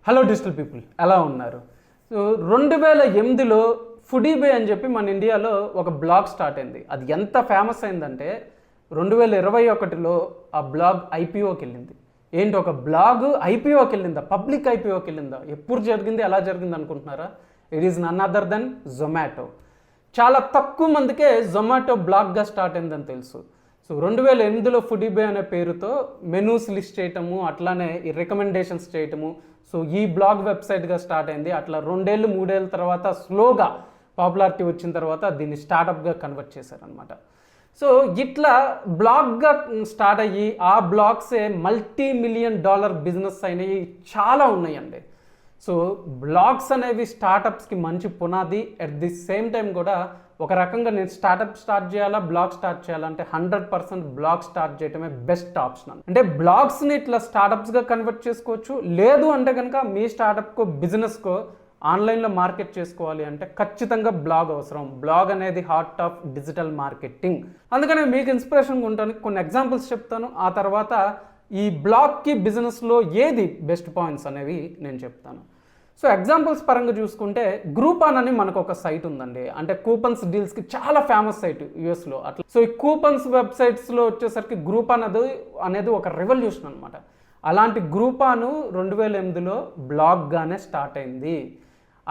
Hello digital people ఎలా ఉన్నారు? So 2008లో ఫుడీబే అని చెప్పి మన ఇండియాలో ఒక బ్లాగ్ స్టార్ట్ అయింది. అది ఎంత ఫేమస్ అయిందంటే 2021లో ఆ బ్లాగ్ ఐపీఓకి వెళ్ళింది. ఏంటి, ఒక బ్లాగ్ ఐపీఓకి వెళ్ళిందా? పబ్లిక్ ఐపీఓకి వెళ్ళిందా? ఎప్పుడు జరిగింది, ఎలా జరిగింది అనుకుంటున్నారా? It is none other than Zomato. చాలా తక్కువ మందికే జొమాటో బ్లాగ్గా స్టార్ట్ అయిందని తెలుసు. సో 2008లో ఫుడీబే అనే పేరుతో మెనూస్ లిస్ట్ చేయటము, అట్లానే ఈ రికమెండేషన్స్ చేయటము. సో ఈ బ్లాగ్ వెబ్సైట్గా స్టార్ట్ అయింది. అట్లా 2-3 ఏళ్ళ తర్వాత స్లోగా పాపులారిటీ వచ్చిన తర్వాత దీన్ని స్టార్టప్గా కన్వర్ట్ చేశారనమాట. సో ఇట్లా బ్లాగ్గా స్టార్ట్ అయ్యి ఆ బ్లాగ్సే $multi-million బిజినెస్ అయినవి చాలా ఉన్నాయండి. సో బ్లాగ్స్ అనేవి స్టార్టప్స్కి మంచి పునాది. అట్ ది సేమ్ టైం కూడా ఒక రకంగా నేను స్టార్టప్ స్టార్ట్ చేయాలా, బ్లాగ్ స్టార్ట్ చేయాలంటే 100% బ్లాగ్ స్టార్ట్ చేయడమే బెస్ట్ ఆప్షన్. అంటే బ్లాగ్స్ని ఇట్లా స్టార్టప్స్గా కన్వర్ట్ చేసుకోవచ్చు. లేదు అంటే కనుక మీ స్టార్టప్కో బిజినెస్కో ఆన్లైన్లో మార్కెట్ చేసుకోవాలి అంటే ఖచ్చితంగా బ్లాగ్ అవసరం. బ్లాగ్ అనేది హార్ట్ ఆఫ్ డిజిటల్ మార్కెటింగ్. అందుకనే మీకు ఇన్స్పిరేషన్గా ఉంటాను, కొన్ని ఎగ్జాంపుల్స్ చెప్తాను. ఆ తర్వాత ఈ బ్లాగ్కి బిజినెస్లో ఏది బెస్ట్ పాయింట్స్ అనేవి నేను చెప్తాను. సో ఎగ్జాంపుల్స్ పరంగా చూసుకుంటే గ్రూపాన్ అని మనకు ఒక సైట్ ఉందండి. అంటే కూపన్స్ డీల్స్కి చాలా ఫేమస్ సైట్ యూఎస్లో. అట్లా సో ఈ కూపన్స్ వెబ్సైట్స్లో వచ్చేసరికి గ్రూపాన్ అనేది ఒక రెవల్యూషన్ అనమాట. అలాంటి గ్రూపాను 2008లో బ్లాగ్గానే స్టార్ట్ అయింది.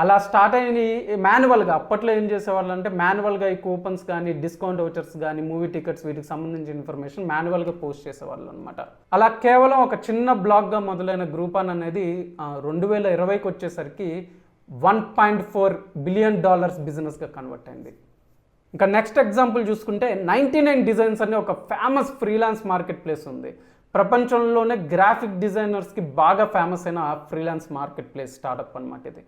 అలా స్టార్ట్ అయిన మాన్యువల్గా అప్పట్లో ఏం చేసేవాళ్ళు అంటే మాన్యువల్గా ఈ కూపన్స్ కానీ, డిస్కౌంట్ వౌచర్స్ కానీ, మూవీ టికెట్స్, వీటికి సంబంధించిన ఇన్ఫర్మేషన్ మాన్యువల్గా పోస్ట్ చేసేవాళ్ళు అనమాట. అలా కేవలం ఒక చిన్న బ్లాగ్గా మొదలైన గ్రూపాన్ అనేది 2020కి వచ్చేసరికి $1.4 బిలియన్ బిజినెస్గా కన్వర్ట్ అయింది. ఇంకా నెక్స్ట్ ఎగ్జాంపుల్ చూసుకుంటే 99 డిజైన్స్ అనే ఒక ఫేమస్ ఫ్రీలాన్స్ మార్కెట్ ప్లేస్ ఉంది. ప్రపంచంలోనే గ్రాఫిక్ డిజైనర్స్కి బాగా ఫేమస్ అయిన ఫ్రీలాన్స్ మార్కెట్ ప్లేస్ స్టార్టప్ అనమాట ఇది.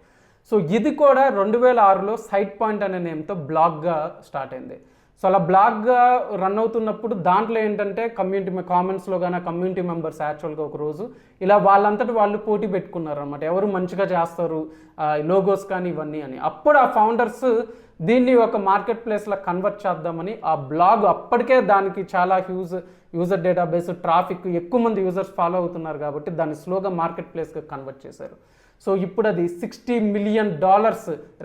సో ఇది కూడా 2006లో సైట్ పాయింట్ అనే నేమ్తో బ్లాగ్గా స్టార్ట్ అయింది. సో అలా బ్లాగ్గా రన్ అవుతున్నప్పుడు దాంట్లో ఏంటంటే కామెంట్స్లో కానీ కమ్యూనిటీ మెంబర్స్ యాక్చువల్గా ఒకరోజు ఇలా వాళ్ళంతటి వాళ్ళు పోటీ పెట్టుకున్నారు అనమాట. ఎవరు మంచిగా చేస్తారు లోగోస్ కానీ ఇవన్నీ అని. అప్పుడు ఆ ఫౌండర్స్ దీన్ని ఒక మార్కెట్ ప్లేస్లో కన్వర్ట్ చేద్దామని ఆ బ్లాగ్, అప్పటికే దానికి చాలా యూజర్ డేటాబేస్, ట్రాఫిక్, ఎక్కువ మంది యూజర్స్ ఫాలో అవుతున్నారు కాబట్టి దాన్ని స్లోగా మార్కెట్ ప్లేస్గా కన్వర్ట్ చేశారు. సో ఇప్పుడు అది $60 మిలియన్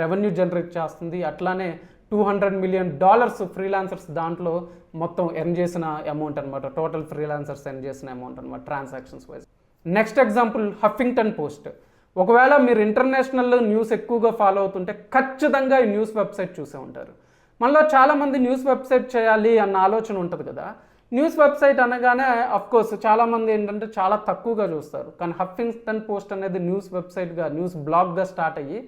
రెవెన్యూ జనరేట్ చేస్తుంది. అట్లానే $200 మిలియన్ ఫ్రీలాన్సర్స్ దాంట్లో మొత్తం ఎర్న్ చేసిన అమౌంట్ అనమాట. టోటల్ ఫ్రీలాన్సర్స్ ఎర్న్ చేసిన అమౌంట్ అనమాట transactions wise. Next example Huffington post. ఒకవేళ మీరు ఇంటర్నేషనల్ న్యూస్ ఎక్కువగా ఫాలో అవుతుంటే ఖచ్చితంగా ఈ న్యూస్ వెబ్సైట్ చూసే ఉంటారు. మనలో చాలామంది న్యూస్ వెబ్సైట్ చేయాలి అన్న ఆలోచన ఉంటుంది కదా. న్యూస్ వెబ్సైట్ అనగానే అఫ్కోర్స్ చాలామంది ఏంటంటే చాలా తక్కువగా చూస్తారు. కానీ హఫింగ్టన్ పోస్ట్ అనేది న్యూస్ వెబ్సైట్గా, న్యూస్ బ్లాగ్గా స్టార్ట్ అయ్యి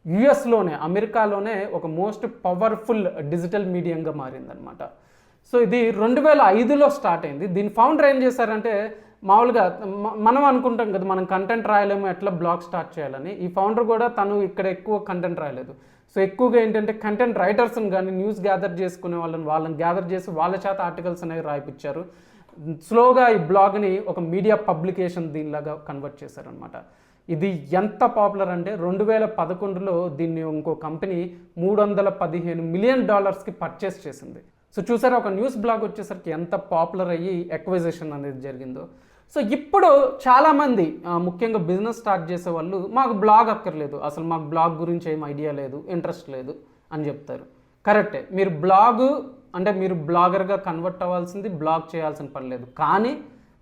యుఎస్లోనే, అమెరికాలోనే ఒక మోస్ట్ పవర్ఫుల్ డిజిటల్ మీడియంగా మారిందనమాట. సో ఇది 2005లో స్టార్ట్ అయింది. దీని ఫౌండర్ ఏం చేశారంటే, మామూలుగా మనం అనుకుంటాం కదా మనం కంటెంట్ రాయలేము, ఎట్లా బ్లాగ్ స్టార్ట్ చేయాలని. ఈ ఫౌండర్ కూడా తను ఇక్కడ ఎక్కువ కంటెంట్ రాయలేదు. సో ఎక్కువగా ఏంటంటే కంటెంట్ రైటర్స్ని కానీ, న్యూస్ గ్యాదర్ చేసుకునే వాళ్ళని గ్యాదర్ చేసి వాళ్ళ చేత ఆర్టికల్స్ అనేవి రాయిపించారు. స్లోగా ఈ బ్లాగ్ని ఒక మీడియా పబ్లికేషన్ దీనిలాగా కన్వర్ట్ చేశారనమాట. ఇది ఎంత పాపులర్ అంటే 2011లో దీన్ని ఇంకో కంపెనీ $315 మిలియన్ పర్చేస్ చేసింది. సో చూసారా, ఒక న్యూస్ బ్లాగ్ వచ్చేసరికి ఎంత పాపులర్ అయ్యి ఎక్వైజేషన్ అనేది జరిగిందో. సో ఇప్పుడు చాలామంది ముఖ్యంగా బిజినెస్ స్టార్ట్ చేసే వాళ్ళు మాకు బ్లాగ్ అక్కర్లేదు, అసలు మాకు బ్లాగ్ గురించి ఏం ఐడియా లేదు, ఇంట్రెస్ట్ లేదు అని చెప్తారు. కరెక్టే, మీరు మీరు బ్లాగర్గా కన్వర్ట్ అవ్వాల్సింది, బ్లాగ్ చేయాల్సిన పని లేదు. కానీ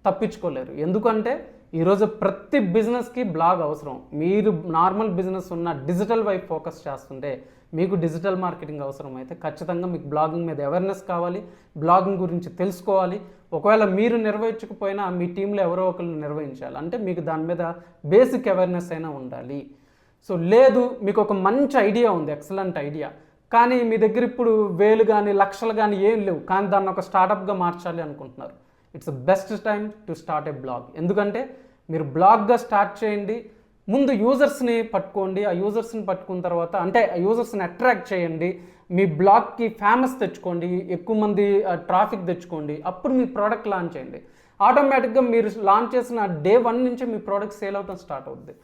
తప్పించుకోలేరు. ఎందుకంటే ఈరోజు ప్రతి బిజినెస్కి బ్లాగ్ అవసరం. మీరు నార్మల్ బిజినెస్ ఉన్న డిజిటల్ వైపు ఫోకస్ చేస్తుంటే మీకు డిజిటల్ మార్కెటింగ్ అవసరం అయితే ఖచ్చితంగా మీకు బ్లాగింగ్ మీద అవేర్నెస్ కావాలి, బ్లాగింగ్ గురించి తెలుసుకోవాలి. ఒకవేళ మీరు నిర్వహించకపోయినా మీ టీంలో ఎవరో ఒకరు నిర్వహించాలి. అంటే మీకు దాని మీద బేసిక్ అవేర్నెస్ అయినా ఉండాలి. సో లేదు, మీకు ఒక మంచి ఐడియా ఉంది, ఎక్సలెంట్ ఐడియా, కానీ మీ దగ్గర ఇప్పుడు 1000 కానీ లక్షలు కానీ ఏం లేవు, కానీ దాన్ని ఒక స్టార్టప్గా మార్చాలి అనుకుంటున్నారు. It's best time to start A blog. ఎందుకంటే మీరు బ్లాగ్గా స్టార్ట్ చేయండి, ముందు యూజర్స్ని పట్టుకోండి. ఆ యూజర్స్ని పట్టుకున్న తర్వాత అంటే ఆ యూజర్స్ని అట్రాక్ట్ చేయండి, మీ బ్లాగ్కి ఫేమస్ తెచ్చుకోండి, ఎక్కువ మంది ట్రాఫిక్ తెచ్చుకోండి. అప్పుడు మీ ప్రోడక్ట్ లాంచ్ చేయండి. ఆటోమేటిక్గా మీరు లాంచ్ చేసిన డే 1 నుంచే మీ ప్రోడక్ట్ సేల్ అవడం స్టార్ట్ అవుతుంది.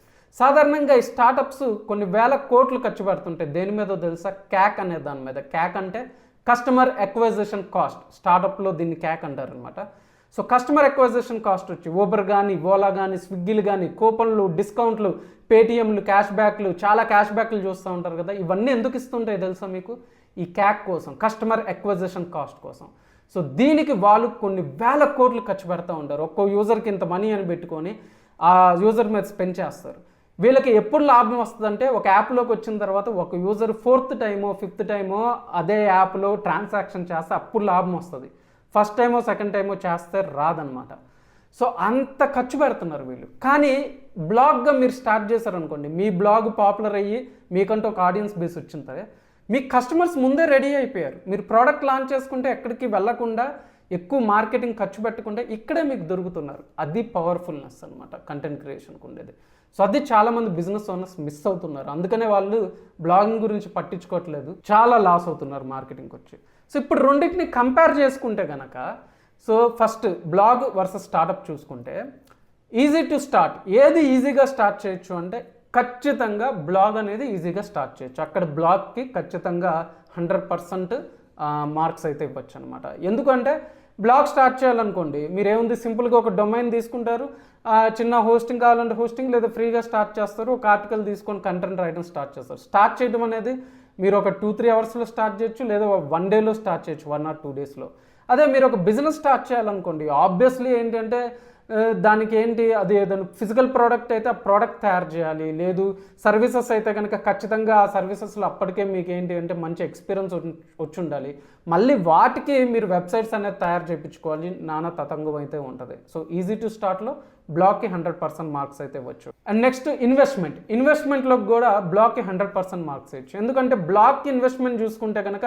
సాధారణంగా ఈ స్టార్టప్స్ కొన్ని వేల కోట్లు ఖర్చు పెడుతుంటాయి. దేని మీదో తెలుసా? క్యాక్ అనే దాని మీద. క్యాక్ అంటే కస్టమర్ అక్వైజిషన్ కాస్ట్. స్టార్టప్లో దీన్ని క్యాక్ అంటారు అనమాట. సో కస్టమర్ అక్వైజిషన్ కాస్ట్ వచ్చి ఊబర్ కానీ, ఓలా కానీ, స్విగ్గీలు కానీ కూపన్లు, డిస్కౌంట్లు పేటిఎంలు, క్యాష్ బ్యాక్లు, చాలా క్యాష్ బ్యాక్లు చూస్తూ ఉంటారు కదా, ఇవన్నీ ఎందుకు ఇస్తుంటాయి తెలుసా మీకు? ఈ క్యాక్ కోసం, కస్టమర్ ఎక్విజిషన్ కాస్ట్ కోసం. సో దీనికి వాళ్ళు కొన్ని వేల కోట్లు ఖర్చు పెడతా ఉంటారు. ఒక్కో యూజర్కి ఇంత మనీ అని పెట్టుకొని ఆ యూజర్ మీద స్పెండ్ చేస్తారు. వీళ్ళకి ఎప్పుడు లాభం వస్తుందంటే, ఒక యాప్లోకి వచ్చిన తర్వాత ఒక యూజర్ 4th టైమో 5th టైమో అదే యాప్లో ట్రాన్సాక్షన్ చేస్తే అప్పుడు లాభం వస్తుంది. ఫస్ట్ టైమో సెకండ్ టైమో చేస్తే రాదనమాట. సో అంత ఖర్చు పెడుతున్నారు వీళ్ళు. కానీ బ్లాగ్గా మీరు స్టార్ట్ చేశారనుకోండి, మీ బ్లాగ్ పాపులర్ అయ్యి మీకంటూ ఒక ఆడియన్స్ బేస్ వచ్చింది, మీ కస్టమర్స్ ముందే రెడీ అయిపోయారు. మీరు ప్రోడక్ట్ లాంచ్ చేసుకుంటే ఎక్కడికి వెళ్ళకుండా, ఎక్కువ మార్కెటింగ్ ఖర్చు పెట్టకుండా ఇక్కడే మీకు దొరుకుతున్నారు. అది పవర్ఫుల్నెస్ అనమాట కంటెంట్ క్రియేషన్కి ఉండేది. సో అది చాలామంది బిజినెస్ ఓనర్స్ మిస్ అవుతున్నారు. అందుకనే వాళ్ళు బ్లాగింగ్ గురించి పట్టించుకోవట్లేదు, చాలా లాస్ అవుతున్నారు మార్కెటింగ్కి వచ్చి. సో ఇప్పుడు రెండింటిని కంపేర్ చేసుకుంటే కనుక, so first blog versus startup చూసుకుంటే, ఈజీ టు స్టార్ట్ ఏది ఈజీగా స్టార్ట్ చేయొచ్చు అంటే ఖచ్చితంగా బ్లాగ్ అనేది ఈజీగా స్టార్ట్ చేయొచ్చు. అక్కడ బ్లాగ్కి ఖచ్చితంగా 100% మార్క్స్ అయితే ఇవ్వచ్చు అనమాట. ఎందుకంటే బ్లాగ్ స్టార్ట్ చేయాలనుకోండి, మీరు ఏముంది సింపుల్గా ఒక డొమైన్ తీసుకుంటారు, చిన్న హోస్టింగ్ కావాలంటే హోస్టింగ్, లేదా ఫ్రీగా స్టార్ట్ చేస్తారు, ఒక ఆర్టికల్ తీసుకొని కంటెంట్ రాయడం స్టార్ట్ చేస్తారు. స్టార్ట్ చేయడం అనేది మీరు ఒక 2-3 అవర్స్లో స్టార్ట్ చేయొచ్చు, లేదా 1 డేలో స్టార్ట్ చేయొచ్చు, 1 or 2 డేస్లో. అదే మీరు ఒక బిజినెస్ స్టార్ట్ చేయాలనుకోండి, ఆబ్వియస్లీ ఏంటంటే దానికి ఏంటి, అది ఏదైనా ఫిజికల్ ప్రోడక్ట్ అయితే ఆ ప్రోడక్ట్ తయారు చేయాలి, లేదు సర్వీసెస్ అయితే కనుక ఖచ్చితంగా ఆ సర్వీసెస్లో అప్పటికే మీకు ఏంటి అంటే మంచి ఎక్స్పీరియన్స్ వచ్చి ఉండాలి. మళ్ళీ వాటికి మీరు వెబ్సైట్స్ అనేది తయారు చేయించుకోవాలి, నానా తతంగం అయితే ఉంటుంది. సో ఈజీ టు స్టార్ట్లో బ్లాగ్కి 100% మార్క్స్ అయితే ఇవ్వచ్చు. అండ్ నెక్స్ట్ ఇన్వెస్ట్మెంట్లో కూడా బ్లాగ్కి 100% మార్క్స్ ఇవ్వచ్చు. ఎందుకంటే బ్లాగ్కి ఇన్వెస్ట్మెంట్ చూసుకుంటే కనుక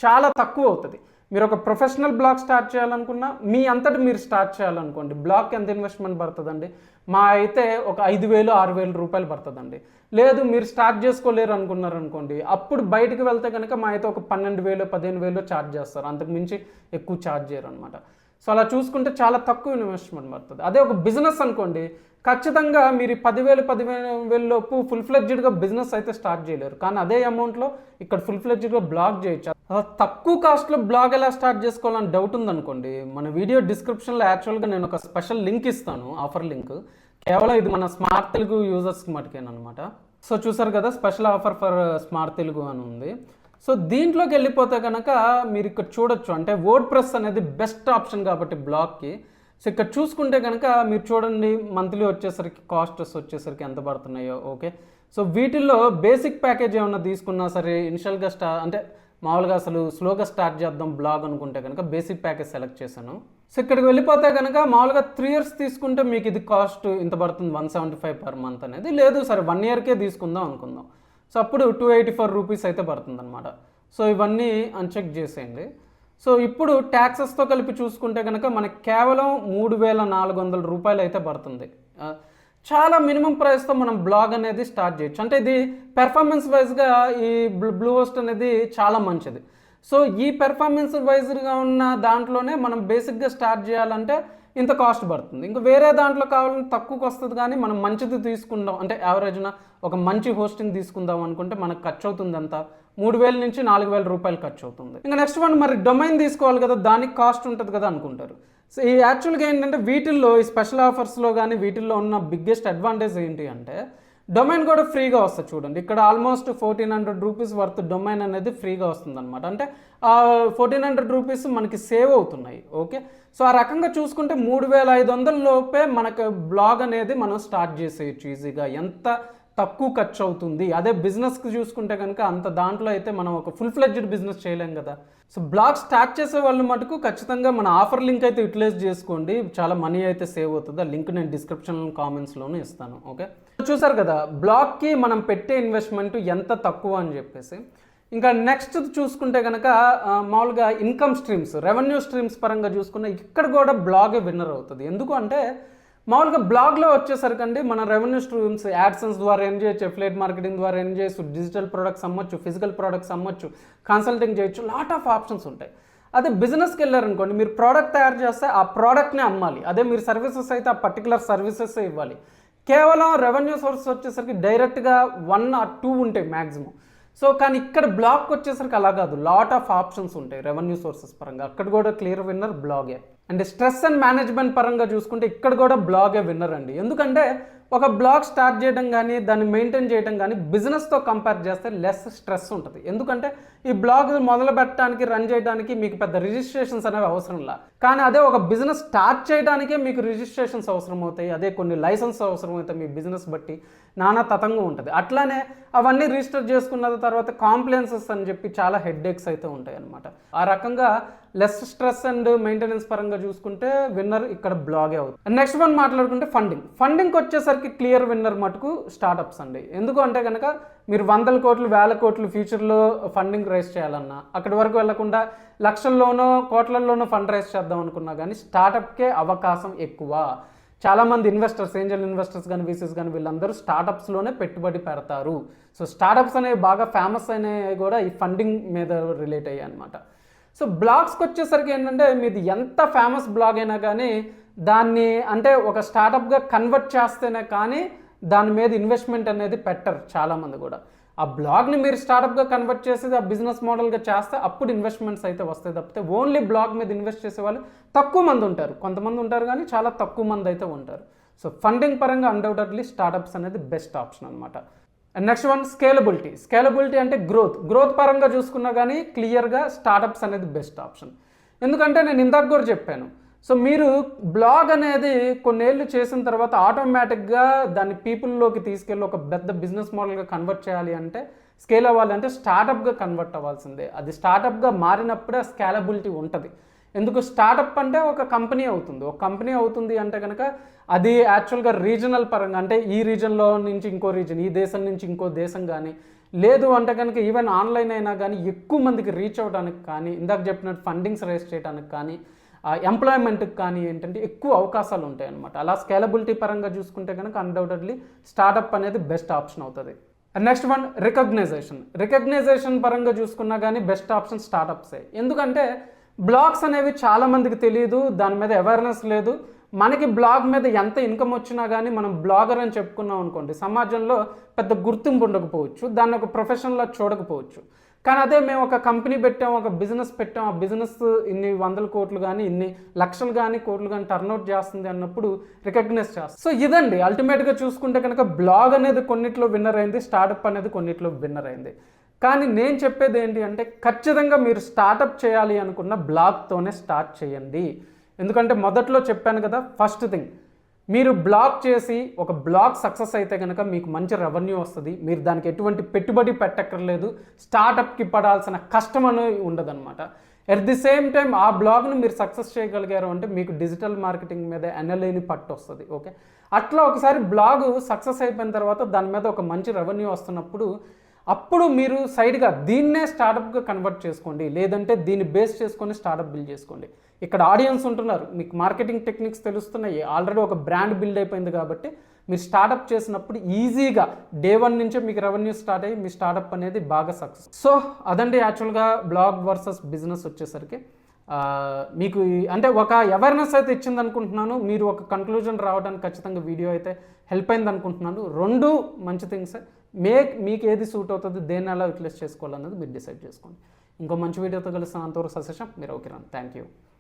చాలా తక్కువ అవుతుంది. మీరు ఒక ప్రొఫెషనల్ బ్లాగ్ స్టార్ట్ చేయాలనుకున్నా, మీ అంతటి మీరు స్టార్ట్ చేయాలనుకోండి, బ్లాగ్కి ఎంత ఇన్వెస్ట్మెంట్ పడుతుందండి? మా అయితే ఒక 5,000-6,000 రూపాయలు పడుతుందండి. లేదు మీరు స్టార్ట్ చేసుకోలేరు అనుకున్నారనుకోండి, అప్పుడు బయటకు వెళ్తే కనుక మా అయితే ఒక 12,000-15,000 ఛార్జ్ చేస్తారు, అంతకు మించి ఎక్కువ ఛార్జ్ చేయరు అనమాట. సో అలా చూసుకుంటే చాలా తక్కువ ఇన్వెస్ట్మెంట్ పడుతుంది. అదే ఒక బిజినెస్ అనుకోండి, ఖచ్చితంగా మీరు 10,000 లోపు ఫుల్ ఫ్లెడ్జ్డ్గా బిజినెస్ అయితే స్టార్ట్ చేయలేరు. కానీ అదే అమౌంట్లో ఇక్కడ ఫుల్ ఫ్లెడ్జ్డ్గా బ్లాగ్ చేయొచ్చు. తక్కువ కాస్ట్లో బ్లాగ్ ఎలా స్టార్ట్ చేసుకోవాలని డౌట్ ఉందనుకోండి, మన వీడియో డిస్క్రిప్షన్లో యాక్చువల్గా నేను ఒక స్పెషల్ లింక్ ఇస్తాను, ఆఫర్ లింక్. కేవలం ఇది మన స్మార్ట్ తెలుగు యూజర్స్కి మటుకేనమాట. సో చూసారు కదా, special offer for smart Telugu అని ఉంది. సో దీంట్లోకి వెళ్ళిపోతే కనుక మీరు ఇక్కడ చూడొచ్చు, అంటే వర్డ్ప్రెస్ అనేది బెస్ట్ ఆప్షన్ కాబట్టి బ్లాగ్కి. సో ఇక్కడ చూసుకుంటే కనుక మీరు చూడండి, మంత్లీ వచ్చేసరికి కాస్ట్స్ వచ్చేసరికి ఎంత పడుతున్నాయో. ఓకే, సో వీటిల్లో బేసిక్ ప్యాకేజ్ ఏమన్నా తీసుకున్నా సరే, ఇనిషియల్గా అంటే మామూలుగా అసలు స్లోగా స్టార్ట్ చేద్దాం బ్లాగ్ అనుకుంటే కనుక బేసిక్ ప్యాకేజ్ సెలెక్ట్ చేశాను. సో ఇక్కడికి వెళ్ళిపోతే కనుక మామూలుగా 3 years తీసుకుంటే మీకు ఇది కాస్ట్ ఇంత పడుతుంది, 175 per month అనేది. లేదు సరే 1 yearకే తీసుకుందాం అనుకుందాం, సో అప్పుడు 284 రూపీస్ అయితే పడుతుంది అనమాట. సో ఇవన్నీ అన్చెక్ చేసేయండి. సో ఇప్పుడు ట్యాక్సెస్తో కలిపి చూసుకుంటే కనుక మనకి కేవలం 3,400 రూపాయలు అయితే పడుతుంది. చాలా మినిమం ప్రైస్తో మనం బ్లాగ్ అనేది స్టార్ట్ చేయొచ్చు. అంటే ఇది పెర్ఫార్మెన్స్ వైజ్గా ఈ బ్లూ హోస్ట్ అనేది చాలా మంచిది. సో ఈ పెర్ఫార్మెన్స్ వైజ్గా ఉన్న దాంట్లోనే మనం బేసిక్గా స్టార్ట్ చేయాలంటే ఇంత కాస్ట్ పడుతుంది. ఇంకా వేరే దాంట్లో కావాలంటే తక్కువకి వస్తుంది, కానీ మనం మంచిది తీసుకుందాం అంటే యావరేజ్న ఒక మంచి హోస్టింగ్ తీసుకుందాం అనుకుంటే మనకు ఖర్చు అవుతుంది అంతా 3,000 నుంచి 4,000 రూపాయలు ఖర్చు అవుతుంది. ఇంకా నెక్స్ట్ వన్, మరి డొమైన్ తీసుకోవాలి కదా, దానికి కాస్ట్ ఉంటుంది కదా అనుకుంటారు. సో ఈ యాక్చువల్గా ఏంటంటే వీటిల్లో ఈ స్పెషల్ ఆఫర్స్లో కానీ వీటిల్లో ఉన్న బిగ్గెస్ట్ అడ్వాంటేజ్ ఏంటి అంటే డొమైన్ కూడా ఫ్రీగా వస్తుంది. చూడండి ఇక్కడ ఆల్మోస్ట్ 1,400 రూపీస్ వర్త్ డొమైన్ అనేది ఫ్రీగా వస్తుంది అనమాట. అంటే 1,400 రూపీస్ మనకి సేవ్ అవుతున్నాయి. ఓకే, సో ఆ రకంగా చూసుకుంటే 3,500 లోపే మనకు బ్లాగ్ అనేది మనం స్టార్ట్ చేసేయచ్చు ఈజీగా. ఎంత తక్కువ ఖర్చు అవుతుంది. అదే బిజినెస్కి చూసుకుంటే కనుక అంత దాంట్లో అయితే మనం ఒక ఫుల్ ఫ్లెడ్జ్డ్ బిజినెస్ చేయలేం కదా. సో బ్లాగ్ స్టార్ట్ చేసే వాళ్ళు మటుకు ఖచ్చితంగా మన ఆఫర్ లింక్ అయితే యూటిలైజ్ చేసుకోండి, చాలా మనీ అయితే సేవ్ అవుతుంది. ఆ లింక్ నేను డిస్క్రిప్షన్ కామెంట్స్లోనే ఇస్తాను. ఓకే, చూసారు కదా బ్లాగ్కి మనం పెట్టే ఇన్వెస్ట్మెంట్ ఎంత తక్కువ అని చెప్పేసి. ఇంకా నెక్స్ట్ చూసుకుంటే కనుక మామూలుగా ఇన్కమ్ స్ట్రీమ్స్, రెవెన్యూ స్ట్రీమ్స్ పరంగా చూసుకున్న ఇక్కడ కూడా బ్లాగే విన్నర్ అవుతుంది. ఎందుకు అంటే మామూలుగా బ్లాగ్లో వచ్చేసరికండి మన రెవెన్యూ స్ట్రీమ్స్ యాడ్సెన్స్ ద్వారా ఎర్న్ చేయొచ్చు, అఫిలియేట్ మార్కెటింగ్ ద్వారా ఎర్న్ చేయొచ్చు, డిజిటల్ ప్రొడక్ట్స్ అమ్మొచ్చు, ఫిజికల్ ప్రొడక్ట్స్ అమ్మొచ్చు, కన్సల్టింగ్ చేయొచ్చు, లాట్ ఆఫ్ ఆప్షన్స్ ఉంటాయి. అదే బిజినెస్కి వెళ్ళారనుకోండి, మీరు ప్రోడక్ట్ తయారు చేస్తే ఆ ప్రోడక్ట్నే అమ్మాలి. అదే మీరు సర్వీసెస్ అయితే ఆ పర్టికులర్ సర్వీసెస్ ఇవ్వాలి. కేవలం రెవెన్యూ సోర్స్ వచ్చేసరికి డైరెక్ట్గా 1 or 2 ఉంటాయి మ్యాక్సిమం. సో కానీ ఇక్కడ బ్లాగ్కి వచ్చేసరికి అలా కాదు, లాట్ ఆఫ్ ఆప్షన్స్ ఉంటాయి రెవెన్యూ సోర్సెస్ పరంగా. అక్కడ కూడా క్లియర్ విన్నర్ బ్లాగే. అండ్ స్ట్రెస్ అండ్ మేనేజ్మెంట్ పరంగా చూసుకుంటే ఇక్కడ కూడా బ్లాగే విన్నర్ అండి. ఎందుకంటే ఒక బ్లాగ్ స్టార్ట్ చేయడం కానీ దాన్ని మెయింటైన్ చేయడం కానీ బిజినెస్తో కంపేర్ చేస్తే లెస్ స్ట్రెస్ ఉంటుంది. ఎందుకంటే ఈ బ్లాగ్ మొదలు పెట్టడానికి రన్ చేయడానికి మీకు పెద్ద రిజిస్ట్రేషన్స్ అనేవి అవసరంలా. కానీ అదే ఒక బిజినెస్ స్టార్ట్ చేయడానికే మీకు రిజిస్ట్రేషన్స్ అవసరం అవుతాయి, అదే కొన్ని లైసెన్స్ అవసరం అవుతాయి మీ బిజినెస్ బట్టి, నానా తతంగం ఉంటుంది. అట్లానే అవన్నీ రిజిస్టర్ చేసుకున్న తర్వాత కాంప్లైన్సెస్ అని చెప్పి చాలా హెడ్ఏక్స్ అయితే ఉంటాయి అనమాట. ఆ రకంగా లెస్ స్ట్రెస్ అండ్ మెయింటెనెన్స్ పరంగా చూసుకుంటే విన్నర్ ఇక్కడ బ్లాగే అవుతుంది. నెక్స్ట్ వన్ మాట్లాడుకుంటే ఫండింగ్కి వచ్చేసరికి క్లియర్ విన్నర్ మటుకు స్టార్టప్స్ అండి. ఎందుకు అంటే కనుక మీరు 100 కోట్లు 1000 కోట్లు ఫ్యూచర్లో ఫండింగ్ రైజ్ చేయాలన్నా అక్కడి వరకు వెళ్లకుండా లక్షల్లోనో కోట్లలోనో ఫండ్ రైజ్ చేద్దాం అనుకున్నా కానీ స్టార్టప్కే అవకాశం ఎక్కువ. చాలామంది ఇన్వెస్టర్స్, ఏంజల్ ఇన్వెస్టర్స్ కానీ వీసీస్ కానీ వీళ్ళందరూ స్టార్టప్స్లోనే పెట్టుబడి పెడతారు. సో స్టార్టప్స్ అనేవి బాగా ఫేమస్ అనేవి కూడా ఈ ఫండింగ్ మీద రిలేట్ అయ్యాయి అనమాట. సో బ్లాగ్స్కి వచ్చేసరికి ఏంటంటే మీది ఎంత ఫేమస్ బ్లాగ్ అయినా కానీ దాన్ని అంటే ఒక స్టార్టప్గా కన్వర్ట్ చేస్తేనే కానీ దాని మీద ఇన్వెస్ట్మెంట్ అనేది పెట్టరు చాలామంది కూడా. ఆ బ్లాగ్ని మీరు స్టార్టప్గా కన్వర్ట్ చేసేది ఆ బిజినెస్ మోడల్గా చేస్తే అప్పుడు ఇన్వెస్ట్మెంట్స్ అయితే వస్తాయి తప్పితే ఓన్లీ బ్లాగ్ మీద ఇన్వెస్ట్ చేసే వాళ్ళు తక్కువ మంది ఉంటారు. కొంతమంది ఉంటారు కానీ చాలా తక్కువ మంది అయితే ఉంటారు. సో ఫండింగ్ పరంగా అన్డౌటెడ్లీ స్టార్టప్స్ అనేది బెస్ట్ ఆప్షన్ అనమాట. అండ్ నెక్స్ట్ వన్ స్కేలబిలిటీ అంటే గ్రోత్ పరంగా చూసుకున్నా కానీ క్లియర్గా స్టార్టప్స్ అనేది బెస్ట్ ఆప్షన్. ఎందుకంటే నేను ఇందాక కూడా చెప్పాను, సో మీరు బ్లాగ్ అనేది కొన్నేళ్ళు చేసిన తర్వాత ఆటోమేటిక్గా దాన్ని పీపుల్లోకి తీసుకెళ్ళి ఒక పెద్ద బిజినెస్ మోడల్గా కన్వర్ట్ చేయాలి అంటే, స్కేల్ అవ్వాలి అంటే స్టార్టప్గా కన్వర్ట్ అవ్వాల్సిందే. అది స్టార్టప్గా మారినప్పుడే స్కేలబిలిటీ ఉంటుంది. ఎందుకు స్టార్టప్ అంటే ఒక కంపెనీ అవుతుంది అంటే కనుక అది యాక్చువల్గా రీజనల్ పరంగా అంటే ఈ రీజన్లో నుంచి ఇంకో రీజన్, ఈ దేశం నుంచి ఇంకో దేశం కానీ, లేదు అంటే కనుక ఈవెన్ ఆన్లైన్ అయినా కానీ ఎక్కువ మందికి రీచ్ అవ్వడానికి కానీ, ఇందాక చెప్పినట్టు ఫండింగ్స్ రైజ్ చేయడానికి కానీ, ఎంప్లాయ్మెంట్కి కానీ ఏంటంటే ఎక్కువ అవకాశాలు ఉంటాయి అనమాట. అలా స్కేలబిలిటీ పరంగా చూసుకుంటే కనుక అన్డౌటెడ్లీ స్టార్టప్ అనేది బెస్ట్ ఆప్షన్ అవుతుంది. నెక్స్ట్ వన్ రికగ్నైజేషన్ పరంగా చూసుకున్నా కానీ బెస్ట్ ఆప్షన్ స్టార్టప్సే. ఎందుకంటే బ్లాగ్స్ అనేవి చాలామందికి తెలియదు, దాని మీద అవేర్నెస్ లేదు. మనకి బ్లాగ్ మీద ఎంత ఇన్కమ్ వచ్చినా కానీ మనం బ్లాగర్ అని చెప్పుకున్నాం అనుకోండి, సమాజంలో పెద్ద గుర్తింపు ఉండకపోవచ్చు, దాన్ని ఒక ప్రొఫెషన్లా చూడకపోవచ్చు. కానీ అదే మేము ఒక కంపెనీ పెట్టాం, ఒక బిజినెస్ పెట్టాం, ఆ బిజినెస్ ఇన్ని 100 కోట్లు కానీ ఇన్ని లక్షలు కానీ కోట్లు కానీ టర్న్అవుట్ చేస్తుంది అన్నప్పుడు రికగ్నైజ్ చేస్తాం. సో ఇదండి అల్టిమేట్గా చూసుకుంటే కనుక బ్లాగ్ అనేది కొన్నిట్లో విన్నర్ అయింది, స్టార్టప్ అనేది కొన్నిట్లో విన్నర్ అయింది. కానీ నేను చెప్పేది ఏంటి అంటే ఖచ్చితంగా మీరు స్టార్టప్ చేయాలి అనుకున్న బ్లాగ్తోనే స్టార్ట్ చేయండి. ఎందుకంటే మొదట్లో చెప్పాను కదా, ఫస్ట్ థింగ్ మీరు బ్లాగ్ చేసి ఒక బ్లాగ్ సక్సెస్ అయితే కనుక మీకు మంచి రెవెన్యూ వస్తుంది. మీరు దానికి ఎటువంటి పెట్టుబడి పెట్టక్కర్లేదు, స్టార్టప్కి పడాల్సిన కష్టం అనేది ఉండదన్నమాట. ఎట్ ది సేమ్ టైం ఆ బ్లాగ్ని మీరు సక్సెస్ చేయగలిగారు అంటే మీకు డిజిటల్ మార్కెటింగ్ మీద ఎనలేని పట్టు వస్తుంది. ఓకే, అట్లా ఒకసారి బ్లాగ్ సక్సెస్ అయిపోయిన తర్వాత దాని మీద ఒక మంచి రెవెన్యూ వస్తున్నప్పుడు అప్పుడు మీరు సైడ్గా దీన్నే స్టార్టప్గా కన్వర్ట్ చేసుకోండి, లేదంటే దీన్ని బేస్ చేసుకొని స్టార్టప్ బిల్డ్ చేసుకోండి. ఇక్కడ ఆడియన్స్ ఉంటున్నారు, మీకు మార్కెటింగ్ టెక్నిక్స్ తెలుస్తున్నాయి, ఆల్రెడీ ఒక బ్రాండ్ బిల్డ్ అయిపోయింది కాబట్టి మీరు స్టార్టప్ చేసినప్పుడు ఈజీగా డే 1 నుంచే మీకు రెవెన్యూ స్టార్ట్ అయ్యి మీ స్టార్టప్ అనేది బాగా సక్సెస్. సో అదండి యాక్చువల్గా బ్లాగ్ వర్సెస్ బిజినెస్ వచ్చేసరికి మీకు అంటే ఒక అవేర్నెస్ అయితే ఇచ్చింది అనుకుంటున్నాను. మీరు ఒక కన్క్లూజన్ రావడానికి ఖచ్చితంగా వీడియో అయితే హెల్ప్ అయింది అనుకుంటున్నాను. రెండు మంచి థింగ్సే. మీకు ఏది సూట్ అవుతుంది, దేన్ని ఎలా యూటిలైజ్ చేసుకోవాలన్నది మీరు డిసైడ్ చేసుకోండి. ఇంకో మంచి వీడియోతో కలుస్తాను. అంతవరకు సజెషన్ మీరు ఓకే రాను. Thank you.